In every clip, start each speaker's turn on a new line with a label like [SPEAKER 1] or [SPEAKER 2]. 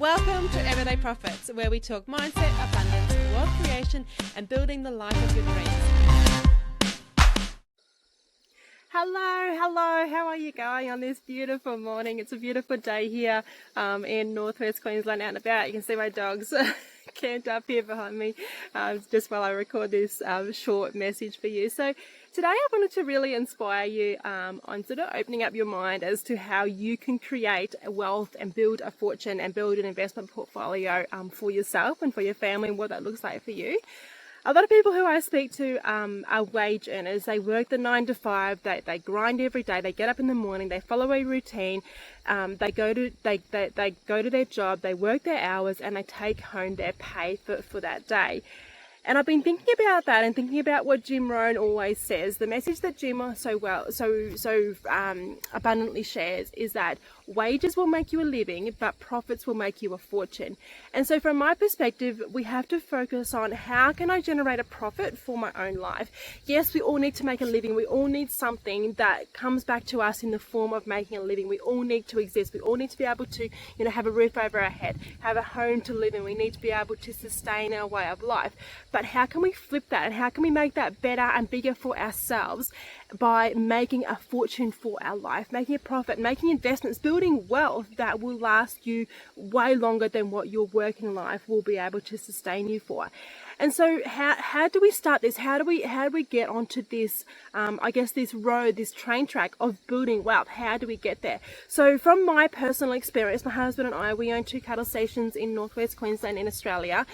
[SPEAKER 1] Welcome to Everyday Profits, where we talk mindset, abundance, wealth creation, and building the life of your dreams. Hello, how are you going on this beautiful morning? It's a beautiful day here in northwest Queensland, out and about. You can see my dogs camped up here behind me just while I record this short message for you. So today I wanted to really inspire you on sort of opening up your mind as to how you can create wealth and build a fortune and build an investment portfolio for yourself and for your family, and what that looks like for you. A lot of people who I speak to are wage earners. They work the 9 to 5. They grind every day. They get up in the morning. They follow a routine. They go to their job. They work their hours, and they take home their pay for that day. And I've been thinking about that and thinking about what Jim Rohn always says. The message that Jim so abundantly shares is that wages will make you a living, but profits will make you a fortune. And so from my perspective, we have to focus on how can I generate a profit for my own life. Yes, we all need to make a living. We all need something that comes back to us in the form of making a living. We all need to exist. We all need to be able to, have a roof over our head, have a home to live in. We need to be able to sustain our way of life. But how can we flip that, and how can we make that better and bigger for ourselves by making a fortune for our life, making a profit, making investments, building wealth that will last you way longer than what your working life will be able to sustain you for? And so how do we start this? How do we get onto this, this road, this train track of building wealth? How do we get there? So from my personal experience, my husband and I, we own 2 cattle stations in northwest Queensland in Australia.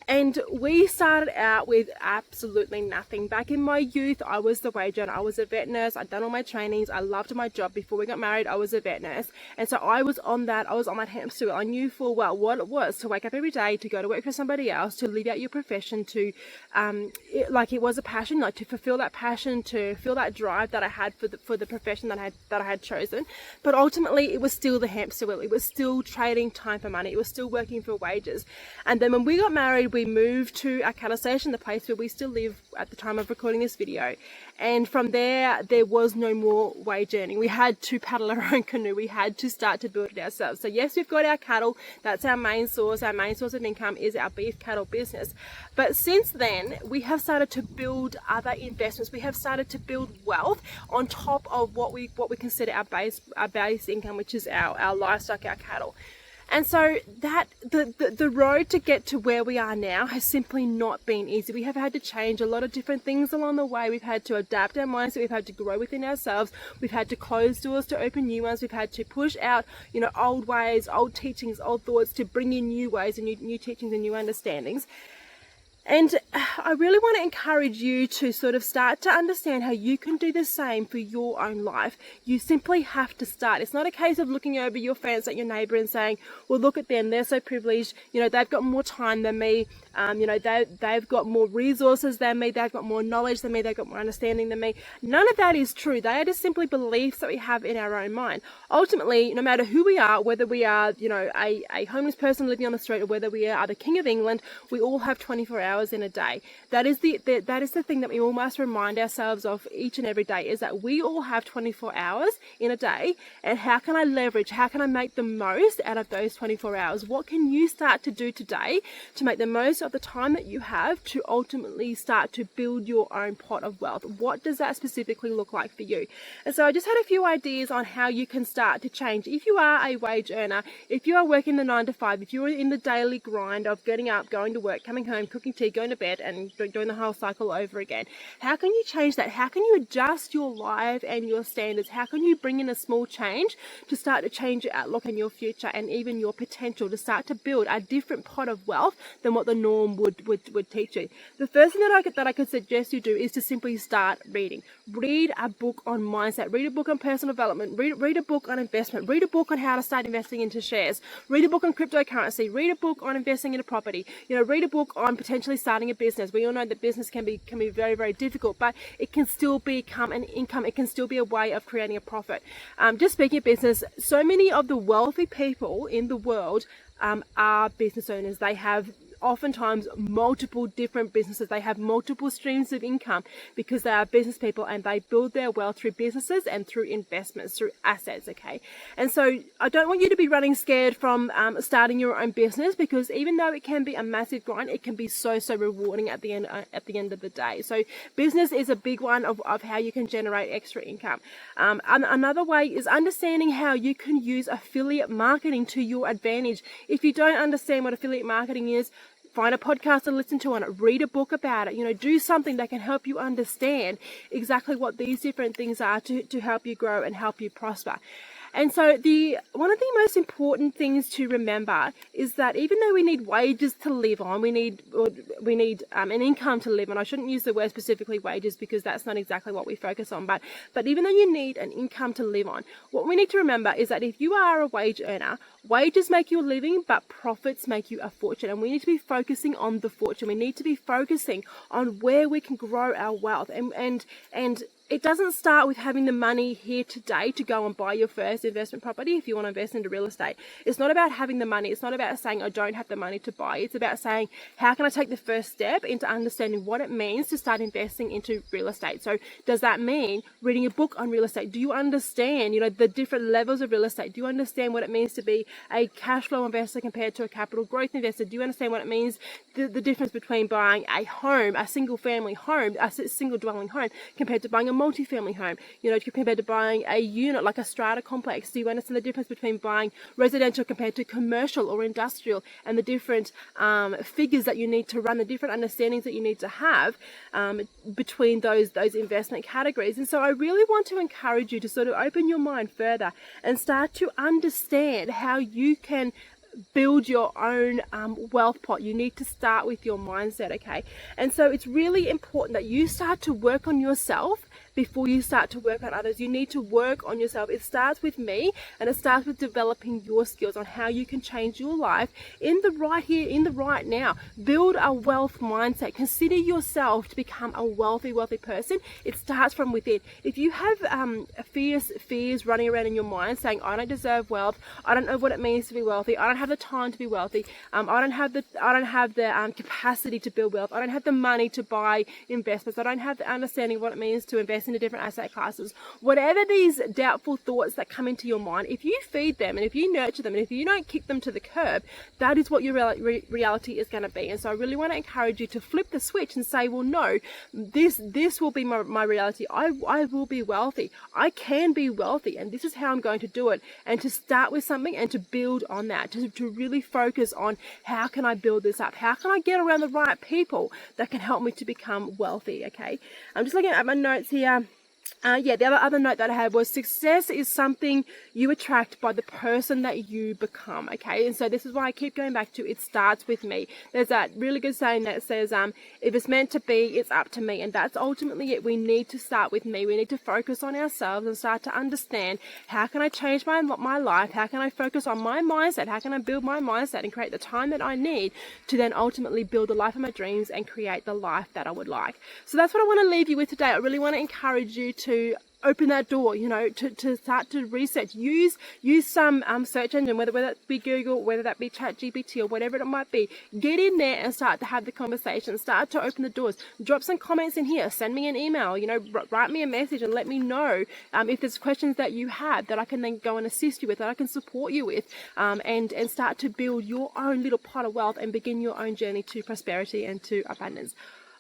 [SPEAKER 1] And we started out with absolutely nothing. Back in my youth, I was the wage earner. I was a vet nurse. I'd done all my trainings. I loved my job. Before we got married, I was a vet nurse. And so I was on that hamster wheel. I knew full well what it was to wake up every day, to go to work for somebody else, to live out your profession, to, it was a passion, like to fulfill that passion, to feel that drive that I had for the profession that I had chosen. But ultimately, it was still the hamster wheel. It was still trading time for money. It was still working for wages. And then when we got married, we moved to our cattle station, the place where we still live at the time of recording this video. And from there was no more wage earning. We had to paddle our own canoe. We had to start to build it ourselves. So yes, we've got our cattle. That's our main source. Our main source of income is our beef cattle business. But since then, we have started to build other investments. We have started to build wealth on top of what we consider our base income, which is our livestock, our cattle. And so that the road to get to where we are now has simply not been easy. We have had to change a lot of different things along the way. We've had to adapt our mindset. We've had to grow within ourselves. We've had to close doors to open new ones. We've had to push out, old ways, old teachings, old thoughts, to bring in new ways and new teachings and new understandings. And I really want to encourage you to sort of start to understand how you can do the same for your own life. You simply have to start. It's not a case of looking over your fence at your neighbour and saying, well, look at them, they're so privileged, they've got more time than me, they've got more resources than me, they've got more knowledge than me, they've got more understanding than me. None of that is true. They are just simply beliefs that we have in our own mind. Ultimately, no matter who we are, whether we are, a homeless person living on the street, or whether we are the King of England, we all have 24 hours in a day. That is the thing that we all must remind ourselves of each and every day, is that we all have 24 hours in a day. And how can I leverage, how can I make the most out of those 24 hours? What can you start to do today to make the most of the time that you have to ultimately start to build your own pot of wealth? What does that specifically look like for you? And so I just had a few ideas on how you can start to change. If you are a wage earner, if you are working the 9 to 5, if you're in the daily grind of getting up, going to work, coming home, cooking tea, going to bed, and doing the whole cycle over again, how can you change that? How can you adjust your life and your standards? How can you bring in a small change to start to change your outlook and your future and even your potential to start to build a different pot of wealth than what the norm would teach you? The first thing that I could suggest you do is to simply start reading. Read a book on mindset. Read a book on personal development. Read a book on investment. Read a book on how to start investing into shares. Read a book on cryptocurrency. Read a book on investing into property. Read a book on potentially starting a business. We all know that business can be very, very difficult, but it can still become an income. It can still be a way of creating a profit. Just speaking of business, so many of the wealthy people in the world are business owners. They have oftentimes multiple different businesses. They have multiple streams of income because they are business people, and they build their wealth through businesses and through investments, through assets, okay? And so I don't want you to be running scared from starting your own business, because even though it can be a massive grind, it can be so rewarding at the end of the day. So business is a big one of how you can generate extra income. Another way is understanding how you can use affiliate marketing to your advantage. If you don't understand what affiliate marketing is, find a podcast to listen to on it, read a book about it, do something that can help you understand exactly what these different things are to help you grow and help you prosper. And so one of the most important things to remember is that even though we need wages to live on, we need an income to live on. I shouldn't use the word specifically wages, because that's not exactly what we focus on. But even though you need an income to live on, what we need to remember is that if you are a wage earner, wages make you a living, but profits make you a fortune. And we need to be focusing on the fortune. We need to be focusing on where we can grow our wealth. And it doesn't start with having the money here today to go and buy your first investment property if you want to invest into real estate. It's not about having the money. It's not about saying, I don't have the money to buy. It's about saying, how can I take the first step into understanding what it means to start investing into real estate? So does that mean reading a book on real estate? Do you understand, the different levels of real estate? Do you understand what it means to be a cash flow investor compared to a capital growth investor? Do you understand what it means, the difference between buying a home, a single family home, a single dwelling home, compared to buying a multi-family home, compared to buying a unit like a strata complex? Do you understand the difference between buying residential compared to commercial or industrial, and the different figures that you need to run, the different understandings that you need to have between those investment categories? And so I really want to encourage you to sort of open your mind further and start to understand how you can build your own wealth pot. You need to start with your mindset, okay? And so it's really important that you start to work on yourself before you start to work on others. You need to work on yourself. It starts with me, and it starts with developing your skills on how you can change your life in the right here, in the right now. Build a wealth mindset. Consider yourself to become a wealthy person. It starts from within. If you have fears running around in your mind saying, I don't deserve wealth, I don't know what it means to be wealthy, I don't have the time to be wealthy, I don't have the capacity to build wealth, I don't have the money to buy investments, I don't have the understanding of what it means to invest into different asset classes. Whatever these doubtful thoughts that come into your mind, if you feed them and if you nurture them and if you don't kick them to the curb, that is what your reality is going to be. And so I really want to encourage you to flip the switch and say, well, no, this will be my reality. I will be wealthy. I can be wealthy, and this is how I'm going to do it. And to start with something and to build on that, to really focus on how can I build this up? How can I get around the right people that can help me to become wealthy? Okay, I'm just looking at my notes here. The other note that I had was success is something you attract by the person that you become, okay? And so this is why I keep going back to it starts with me. There's that really good saying that says, if it's meant to be, it's up to me. And that's ultimately it. We need to start with me. We need to focus on ourselves and start to understand, how can I change my life? How can I focus on my mindset? How can I build my mindset and create the time that I need to then ultimately build the life of my dreams and create the life that I would like? So that's what I want to leave you with today. I really want to encourage you to open that door, to start to research, use some search engine, whether that be Google, whether that be ChatGPT or whatever it might be. Get in there and start to have the conversation, start to open the doors, drop some comments in here, send me an email, write me a message and let me know if there's questions that you have that I can then go and assist you with, that I can support you with, and start to build your own little pot of wealth and begin your own journey to prosperity and to abundance.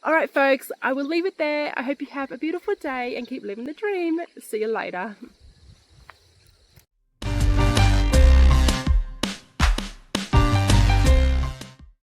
[SPEAKER 1] All right, folks, I will leave it there. I hope you have a beautiful day and keep living the dream. See you later.